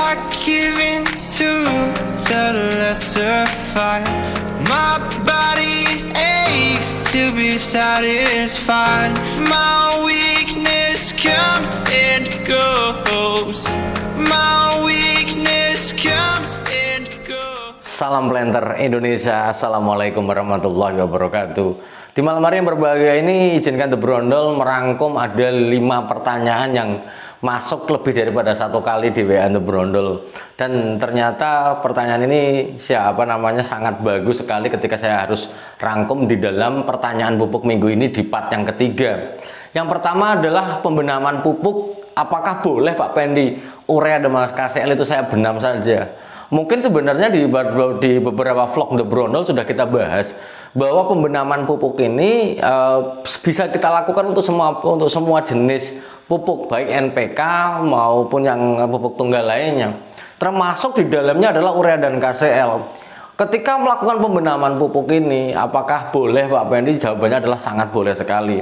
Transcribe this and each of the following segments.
I give in to the lesser fight? My body aches to be satisfied. My weakness comes and goes. My weakness comes and goes. Salam Planter Indonesia, Assalamualaikum warahmatullahi wabarakatuh. Di malam hari yang berbahagia ini, izinkan The Brondol merangkum ada 5 pertanyaan yang masuk lebih daripada 1 kali di WA The Brondol. Dan ternyata pertanyaan ini sangat bagus sekali ketika saya harus rangkum di dalam pertanyaan pupuk minggu ini di part yang ketiga. Yang pertama adalah pembenaman pupuk. Apakah boleh Pak Pendi urea dan KCL itu saya benam saja? Mungkin sebenarnya di beberapa vlog The Brondol sudah kita bahas bahwa pembenaman pupuk ini bisa kita lakukan untuk semua jenis pupuk, baik NPK maupun yang pupuk tunggal lainnya. Termasuk di dalamnya adalah urea dan KCL. Ketika melakukan pembenaman pupuk ini, apakah boleh Pak Pendi? Jawabannya adalah sangat boleh sekali.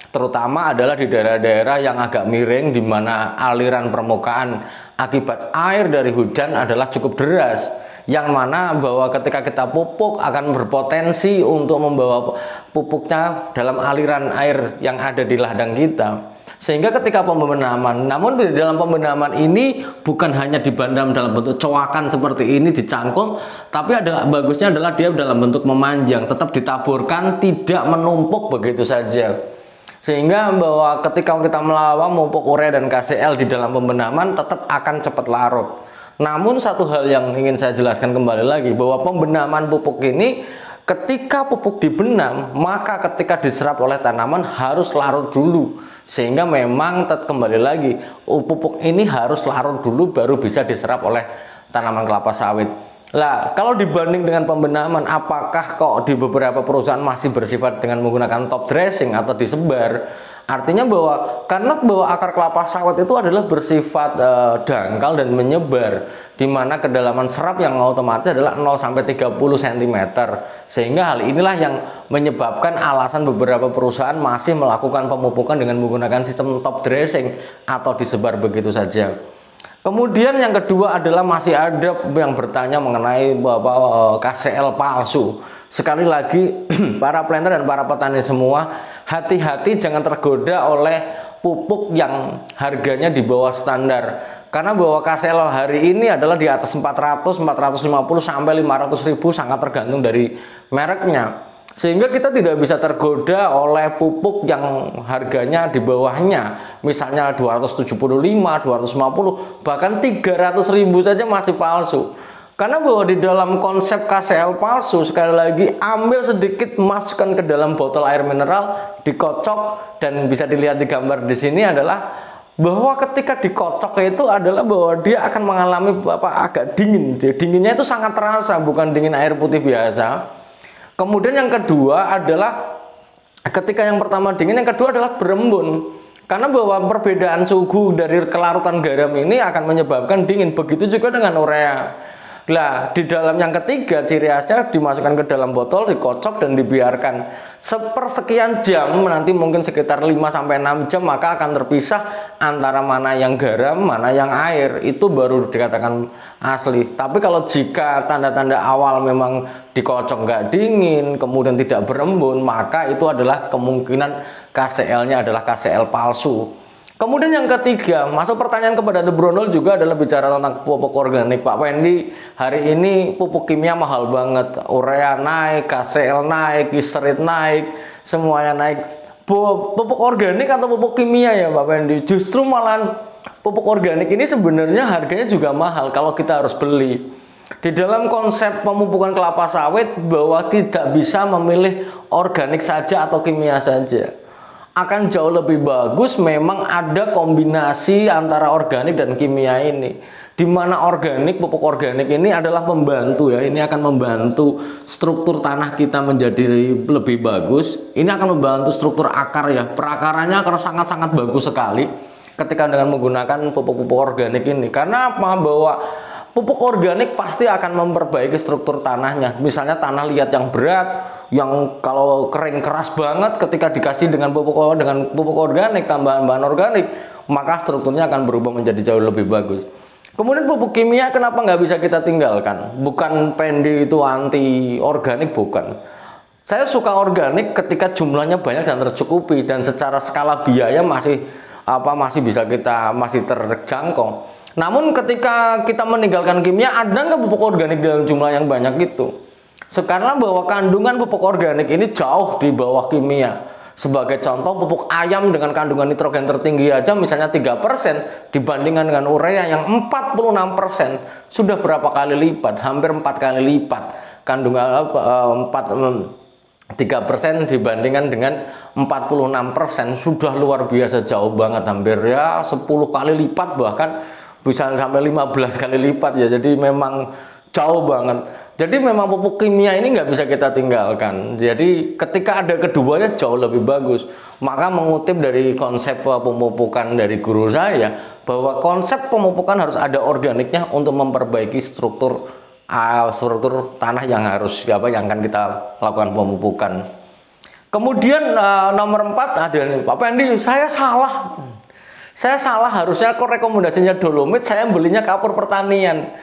Terutama adalah di daerah-daerah yang agak miring, di mana aliran permukaan akibat air dari hujan adalah cukup deras, yang mana bahwa ketika kita pupuk akan berpotensi untuk membawa pupuknya dalam aliran air yang ada di ladang kita. Sehingga ketika pembenaman, namun di dalam pembenaman ini bukan hanya dibendam dalam bentuk coakan seperti ini dicangkul, tapi bagusnya adalah dia dalam bentuk memanjang, tetap ditaburkan, tidak menumpuk begitu saja. Sehingga bahwa ketika kita melawan pupuk urea dan KCL di dalam pembenaman tetap akan cepat larut. Namun satu hal yang ingin saya jelaskan kembali lagi, bahwa pembenaman pupuk ini ketika pupuk dibenam, maka ketika diserap oleh tanaman harus larut dulu. Sehingga memang kembali lagi, pupuk ini harus larut dulu baru bisa diserap oleh tanaman kelapa sawit. Lah, kalau dibanding dengan pembenaman, apakah kok di beberapa perusahaan masih bersifat dengan menggunakan top dressing atau disebar? Artinya karena akar kelapa sawit itu adalah bersifat dangkal dan menyebar, di mana kedalaman serap yang otomatis adalah 0 sampai 30 cm. Sehingga hal inilah yang menyebabkan alasan beberapa perusahaan masih melakukan pemupukan dengan menggunakan sistem top dressing atau disebar begitu saja. Kemudian yang kedua adalah masih ada yang bertanya mengenai KCL palsu. Sekali lagi para planter dan para petani semua, hati-hati jangan tergoda oleh pupuk yang harganya di bawah standar. Karena bahwa KCL hari ini adalah di atas 400, 450 sampai 500 ribu, sangat tergantung dari mereknya. Sehingga kita tidak bisa tergoda oleh pupuk yang harganya di bawahnya, misalnya 275, 250, bahkan 300 ribu saja masih palsu. Karena bahwa di dalam konsep KCL palsu, sekali lagi ambil sedikit, masukkan ke dalam botol air mineral, dikocok, dan bisa dilihat di gambar di sini adalah bahwa ketika dikocok itu adalah bahwa dia akan mengalami agak dingin. Dinginnya itu sangat terasa, bukan dingin air putih biasa. Kemudian yang kedua adalah ketika yang pertama dingin, yang kedua adalah berembun. Karena bahwa perbedaan suhu dari kelarutan garam ini akan menyebabkan dingin. Begitu juga dengan urea. Nah, di dalam yang ketiga ciri khasnya dimasukkan ke dalam botol, dikocok dan dibiarkan sepersekian jam, nanti mungkin sekitar 5 sampai 6 jam, maka akan terpisah antara mana yang garam, mana yang air. Itu baru dikatakan asli. Tapi kalau jika tanda-tanda awal memang dikocok nggak dingin, kemudian tidak berembun, maka itu adalah kemungkinan KCL-nya adalah KCL palsu. Kemudian yang ketiga, masuk pertanyaan kepada The Brondol juga adalah bicara tentang pupuk organik. Pak Pendi, hari ini pupuk kimia mahal banget. Urea naik, KCL naik, Glycerin naik, semuanya naik. Pupuk organik atau pupuk kimia ya Pak Pendi? Justru malahan pupuk organik ini sebenarnya harganya juga mahal kalau kita harus beli. Di dalam konsep pemupukan kelapa sawit, bahwa tidak bisa memilih organik saja atau kimia saja. Akan jauh lebih bagus memang ada kombinasi antara organik dan kimia ini, di mana pupuk organik ini adalah membantu ya, ini akan membantu struktur tanah kita menjadi lebih bagus. Ini akan membantu struktur akar ya, perakarannya akan sangat-sangat bagus sekali ketika dengan menggunakan pupuk-pupuk organik ini. Karena apa? Bahwa pupuk organik pasti akan memperbaiki struktur tanahnya. Misalnya tanah liat yang berat, yang kalau kering keras banget, ketika dikasih dengan pupuk organik, tambahan bahan organik, maka strukturnya akan berubah menjadi jauh lebih bagus. Kemudian pupuk kimia kenapa nggak bisa kita tinggalkan? Bukan Pendi itu anti organik, bukan. Saya suka organik ketika jumlahnya banyak dan tercukupi, dan secara skala biaya masih masih terjangkau. Namun ketika kita meninggalkan kimia, ada nggak pupuk organik dalam jumlah yang banyak itu? Sekarang bahwa kandungan pupuk organik ini jauh di bawah kimia. Sebagai contoh, pupuk ayam dengan kandungan nitrogen tertinggi aja misalnya 3% dibandingkan dengan urea yang 46%. Sudah berapa kali lipat? Hampir 4 kali lipat. Kandungan 3% dibandingkan dengan 46%, sudah luar biasa, jauh banget, hampir ya 10 kali lipat, bahkan bisa sampai 15 kali lipat ya. Jadi memang jauh banget. Jadi memang pupuk kimia ini nggak bisa kita tinggalkan. Jadi ketika ada keduanya jauh lebih bagus. Maka mengutip dari konsep pemupukan dari guru saya, bahwa konsep pemupukan harus ada organiknya untuk memperbaiki struktur tanah yang yang akan kita lakukan pemupukan. Kemudian nomor 4 ada nih, Pak Pendi, saya salah, harusnya kok rekomendasinya dolomit, saya belinya kapur pertanian.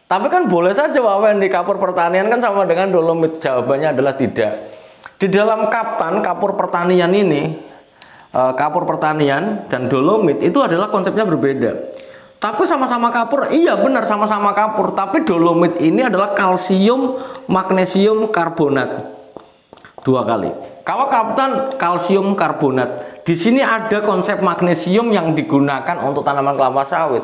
Tapi kan boleh saja Pak Pendi, kapur pertanian kan sama dengan dolomit. Jawabannya adalah tidak. Di dalam kapur pertanian ini, kapur pertanian dan dolomit itu adalah konsepnya berbeda. Tapi sama-sama kapur, iya benar sama-sama kapur. Tapi dolomit ini adalah kalsium magnesium karbonat 2 kali. Kalau kalsium karbonat, di sini ada konsep magnesium yang digunakan untuk tanaman kelapa sawit.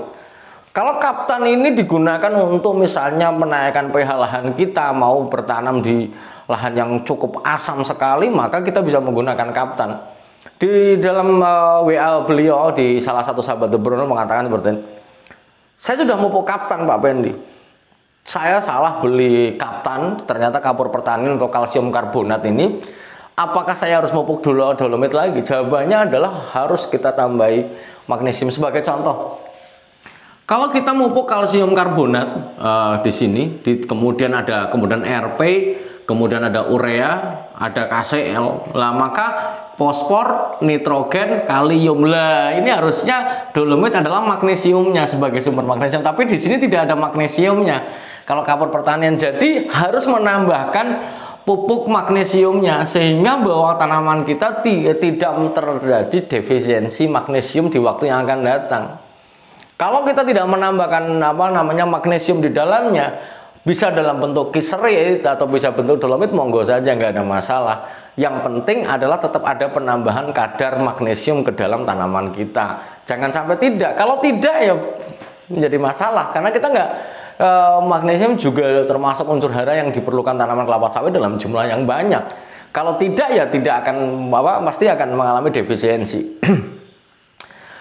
Kalau kaptan ini digunakan untuk misalnya menaikkan pH lahan kita, mau bertanam di lahan yang cukup asam sekali, maka kita bisa menggunakan kaptan. Di dalam WA beliau di salah satu sahabat The Bruno mengatakan seperti ini, saya sudah pupuk kaptan Pak Pendi, saya salah beli kaptan, ternyata kapur pertanian atau kalsium karbonat ini, apakah saya harus pupuk dolomit lagi? Jawabannya adalah harus kita tambahi magnesium. Sebagai contoh, kalau kita pupuk kalsium karbonat di sini, kemudian ada RP, kemudian ada urea, ada KCl, lah maka fosfor, nitrogen, kalium, lah ini harusnya dolomit adalah magnesiumnya sebagai sumber magnesium, tapi di sini tidak ada magnesiumnya. Kalau kapur pertanian, jadi harus menambahkan pupuk magnesiumnya sehingga bahwa tanaman kita tidak terjadi defisiensi magnesium di waktu yang akan datang. Kalau kita tidak menambahkan magnesium di dalamnya, bisa dalam bentuk kiserit atau bisa bentuk dolomit, monggo saja, nggak ada masalah. Yang penting adalah tetap ada penambahan kadar magnesium ke dalam tanaman kita. Jangan sampai tidak. Kalau tidak ya menjadi masalah, karena kita nggak magnesium juga termasuk unsur hara yang diperlukan tanaman kelapa sawit dalam jumlah yang banyak. Kalau tidak ya tidak akan pasti akan mengalami defisiensi.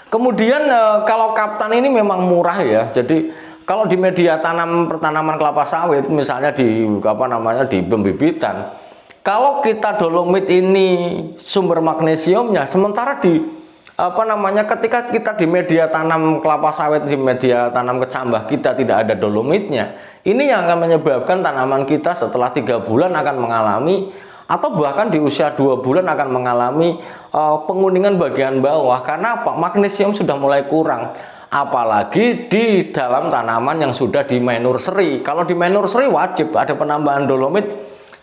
Kemudian kalau kaptan ini memang murah ya. Jadi kalau di media pertanaman kelapa sawit, misalnya di di pembibitan, kalau kita dolomit ini sumber magnesiumnya, sementara di ketika kita di media tanam kelapa sawit, di media tanam kecambah kita tidak ada dolomitnya, ini yang akan menyebabkan tanaman kita setelah 3 bulan akan mengalami, atau bahkan di usia 2 bulan akan mengalami penguningan bagian bawah. Karena apa? Magnesium sudah mulai kurang. Apalagi di dalam tanaman yang sudah di main nursery. Kalau di main nursery wajib ada penambahan dolomit.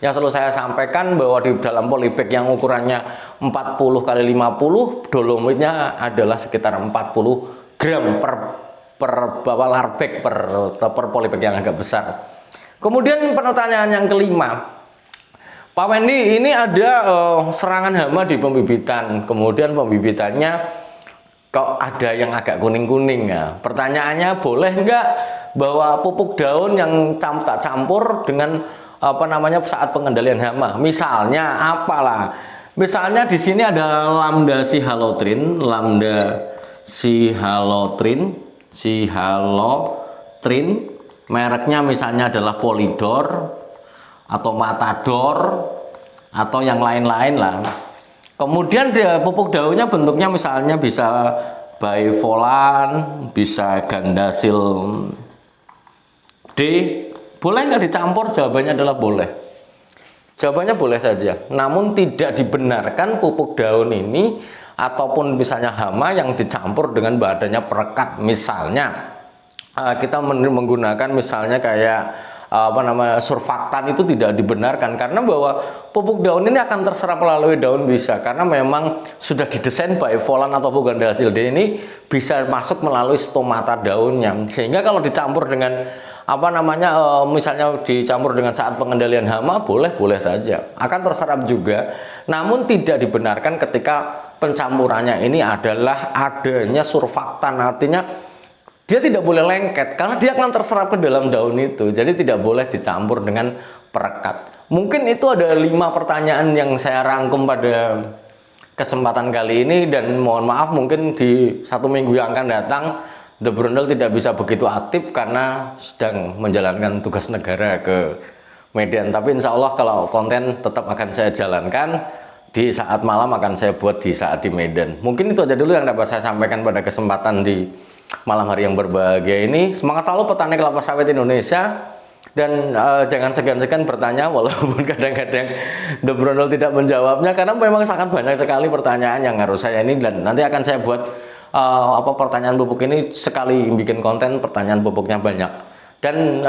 Yang selalu saya sampaikan bahwa di dalam polybag yang ukurannya 40 x 50, dolomitnya adalah sekitar 40 gram per larbag per polybag yang agak besar. Kemudian pertanyaan yang kelima, Pak Wendy, ini ada serangan hama di pembibitan, kemudian pembibitannya kok ada yang agak kuning-kuning ya. Pertanyaannya, boleh nggak bahwa pupuk daun yang tak campur dengan saat pengendalian hama? Misalnya apalah? Misalnya di sini ada lambda sihalotrin, mereknya misalnya adalah Polydor atau Matador atau yang lain-lain lah. Kemudian pupuk daunnya bentuknya misalnya bisa Bivolan, bisa Gandasil D. Boleh nggak dicampur? Jawabannya adalah boleh. Jawabannya boleh saja. Namun tidak dibenarkan pupuk daun ini ataupun misalnya hama yang dicampur dengan bahannya perekat. Misalnya kita menggunakan misalnya kayak surfaktan itu tidak dibenarkan, karena bahwa pupuk daun ini akan terserap melalui daun bisa, karena memang sudah didesain baik volan atau ganda hasil D ini bisa masuk melalui stomata daunnya, sehingga kalau dicampur dengan misalnya dicampur dengan saat pengendalian hama boleh saja akan terserap juga, namun tidak dibenarkan ketika pencampurannya ini adalah adanya surfaktan, artinya dia tidak boleh lengket karena dia akan terserap ke dalam daun itu, jadi tidak boleh dicampur dengan perekat. Mungkin itu ada 5 pertanyaan yang saya rangkum pada kesempatan kali ini, dan mohon maaf mungkin di 1 minggu yang akan datang The Brondol tidak bisa begitu aktif karena sedang menjalankan tugas negara ke Medan, tapi insya Allah kalau konten tetap akan saya jalankan di saat malam, akan saya buat di saat di Medan. Mungkin itu aja dulu yang dapat saya sampaikan pada kesempatan di malam hari yang berbahagia ini. Semangat selalu petani kelapa sawit Indonesia, dan jangan segan-segan bertanya walaupun kadang-kadang The Brondol tidak menjawabnya, karena memang sangat banyak sekali pertanyaan yang harus saya ini, dan nanti akan saya buat pertanyaan pupuk ini sekali bikin konten pertanyaan pupuknya banyak. Dan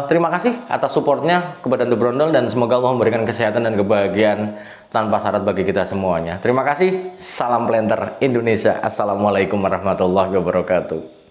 terima kasih atas supportnya kepada The Brondol, dan semoga Allah memberikan kesehatan dan kebahagiaan tanpa syarat bagi kita semuanya. Terima kasih, salam planter Indonesia. Assalamualaikum warahmatullahi wabarakatuh.